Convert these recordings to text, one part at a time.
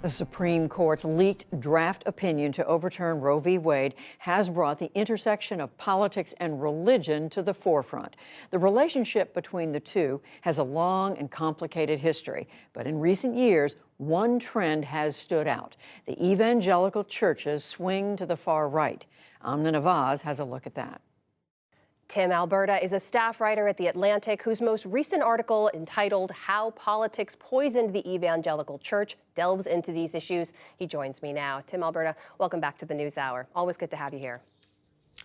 The Supreme Court's leaked draft opinion to overturn Roe v. Wade has brought the intersection of politics and religion to the forefront. The relationship between the two has a long and complicated history, but in recent years, one trend has stood out. The evangelical churches swing to the far right. Amna Nawaz has a look at that. Tim Alberta is a staff writer at The Atlantic whose most recent article, entitled How Politics Poisoned the Evangelical Church, delves into these issues. He joins me now. Tim Alberta, welcome back to the NewsHour. Always good to have you here.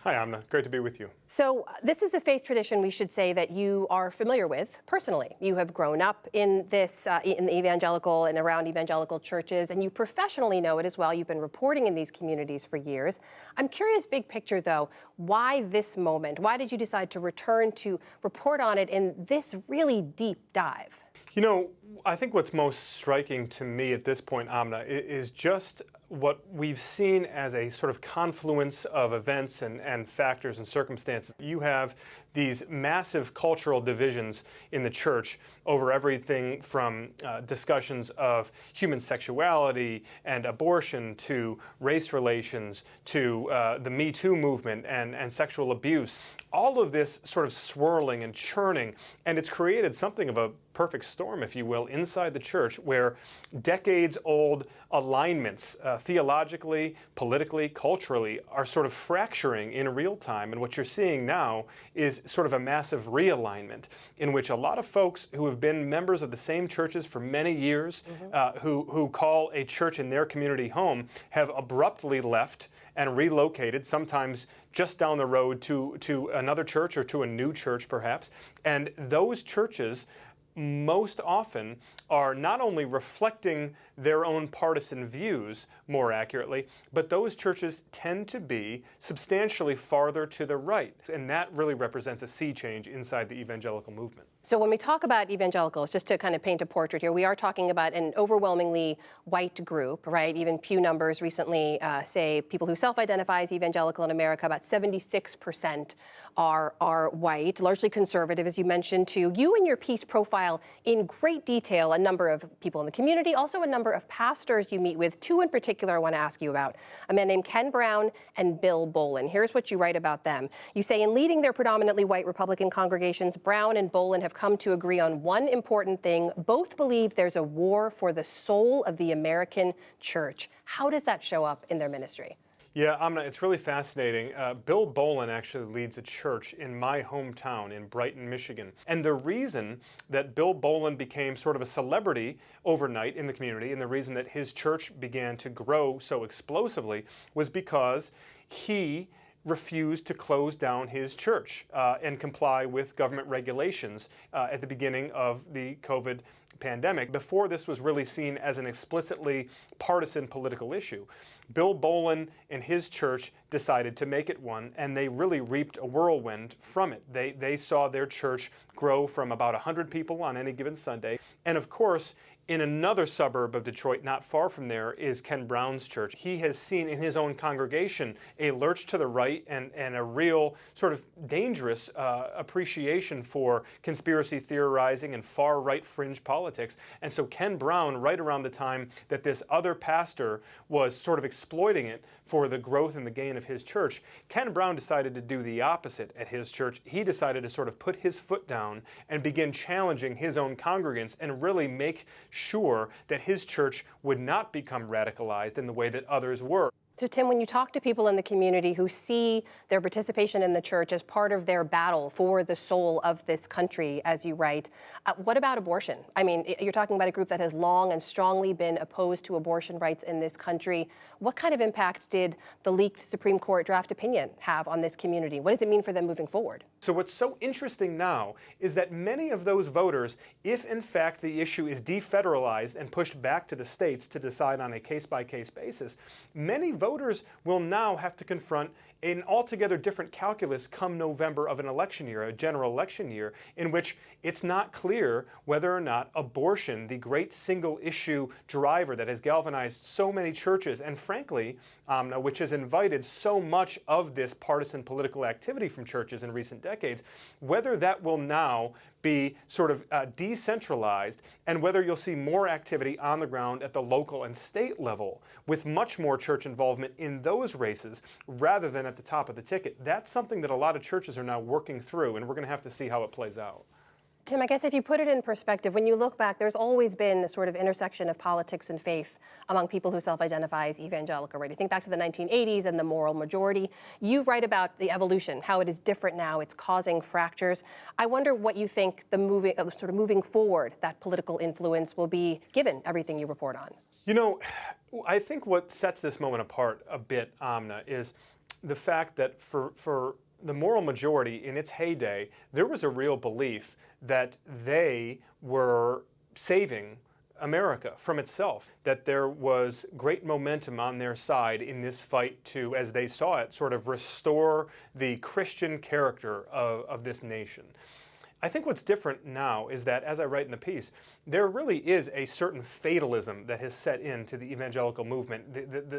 Hi, Amna. Great to be with you. So this is a faith tradition, we should say, that you are familiar with personally. You have grown up in this, in the evangelical and around evangelical churches, and you professionally know it as well. You've been reporting in these communities for years. I'm curious, big picture though, why this moment? Why did you decide to return to report on it in this really deep dive? You know, I think what's most striking to me at this point, Amna, is just what we've seen as a sort of confluence of events and factors and circumstances. You have these massive cultural divisions in the church over everything from discussions of human sexuality and abortion to race relations to the Me Too movement and sexual abuse. All of this sort of swirling and churning, and it's created something of a perfect storm, if you will, inside the church where decades-old alignments, theologically, politically, culturally, are sort of fracturing in real time. And what you're seeing now is sort of a massive realignment in which a lot of folks who have been members of the same churches for many years, who call a church in their community home, have abruptly left and relocated, sometimes just down the road to another church or to a new church perhaps. And those churches most often are not only reflecting their own partisan views more accurately, but those churches tend to be substantially farther to the right. And that really represents a sea change inside the evangelical movement. So when we talk about evangelicals, just to kind of paint a portrait here, we are talking about an overwhelmingly white group, right? Even Pew numbers recently say people who self-identify as evangelical in America, about 76% are white, largely conservative, as you mentioned too. You and your piece profile in great detail a number of people in the community, also a number of pastors you meet with. Two in particular I want to ask you about, a man named Ken Brown and Bill Bolin. Here's what you write about them. You say, in leading their predominantly white Republican congregations, Brown and Bolin have come to agree on one important thing. Both believe there's a war for the soul of the American church. How does that show up in their ministry? Yeah, Amna, it's really fascinating. Bill Bolin actually leads a church in my hometown in Brighton, Michigan. And the reason that Bill Bolin became sort of a celebrity overnight in the community, and the reason that his church began to grow so explosively, was because he refused to close down his church and comply with government regulations at the beginning of the COVID pandemic, before this was really seen as an explicitly partisan political issue. Bill Bolin and his church decided to make it one, and they really reaped a whirlwind from it. They saw their church grow from about 100 people on any given Sunday. And of course, in another suburb of Detroit, not far from there, is Ken Brown's church. He has seen in his own congregation a lurch to the right and a real sort of dangerous appreciation for conspiracy theorizing and far-right fringe politics. And so Ken Brown, right around the time that this other pastor was sort of exploiting it for the growth and the gain of his church, Ken Brown decided to do the opposite at his church. He decided to sort of put his foot down and begin challenging his own congregants and really make sure that his church would not become radicalized in the way that others were. So Tim, when you talk to people in the community who see their participation in the church as part of their battle for the soul of this country, as you write, what about abortion? I mean, you're talking about a group that has long and strongly been opposed to abortion rights in this country. What kind of impact did the leaked Supreme Court draft opinion have on this community? What does it mean for them moving forward? So what's so interesting now is that many of those voters, if in fact the issue is defederalized and pushed back to the states to decide on a case-by-case basis, many voters will now have to confront an altogether different calculus come November of an election year, a general election year, in which it's not clear whether or not abortion, the great single issue driver that has galvanized so many churches and frankly, which has invited so much of this partisan political activity from churches in recent decades, whether that will now be sort of decentralized and whether you'll see more activity on the ground at the local and state level with much more church involvement in those races rather than at the top of the ticket. That's something that a lot of churches are now working through, and we're going to have to see how it plays out. Tim, I guess if you put it in perspective, when you look back, there's always been this sort of intersection of politics and faith among people who self-identify as evangelical, right? I think back to the 1980s and the moral majority. You write about the evolution, how it is different now, it's causing fractures. I wonder what you think the moving forward, that political influence will be, given everything you report on. You know, I think what sets this moment apart a bit, Amna, is the fact that for the moral majority in its heyday, there was a real belief that they were saving America from itself, that there was great momentum on their side in this fight to, as they saw it, sort of restore the Christian character of this nation. I think what's different now is that, as I write in the piece, there really is a certain fatalism that has set into the evangelical movement.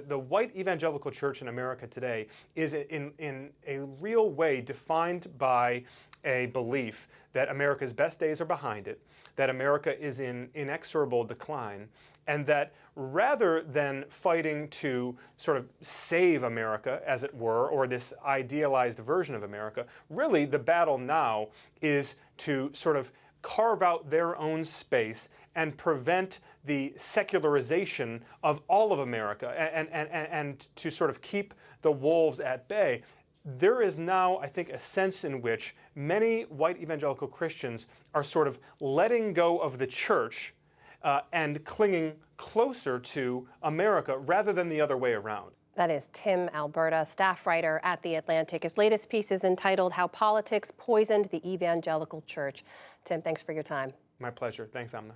The white evangelical church in America today is in a real way defined by a belief that America's best days are behind it, that America is in inexorable decline, and that rather than fighting to sort of save America, as it were, or this idealized version of America, really the battle now is to sort of carve out their own space and prevent the secularization of all of America and to sort of keep the wolves at bay. There is now, I think, a sense in which many white evangelical Christians are sort of letting go of the church and clinging closer to America rather than the other way around. That is Tim Alberta, staff writer at The Atlantic. His latest piece is entitled How Politics Poisoned the Evangelical Church. Tim, thanks for your time. My pleasure. Thanks, Amna.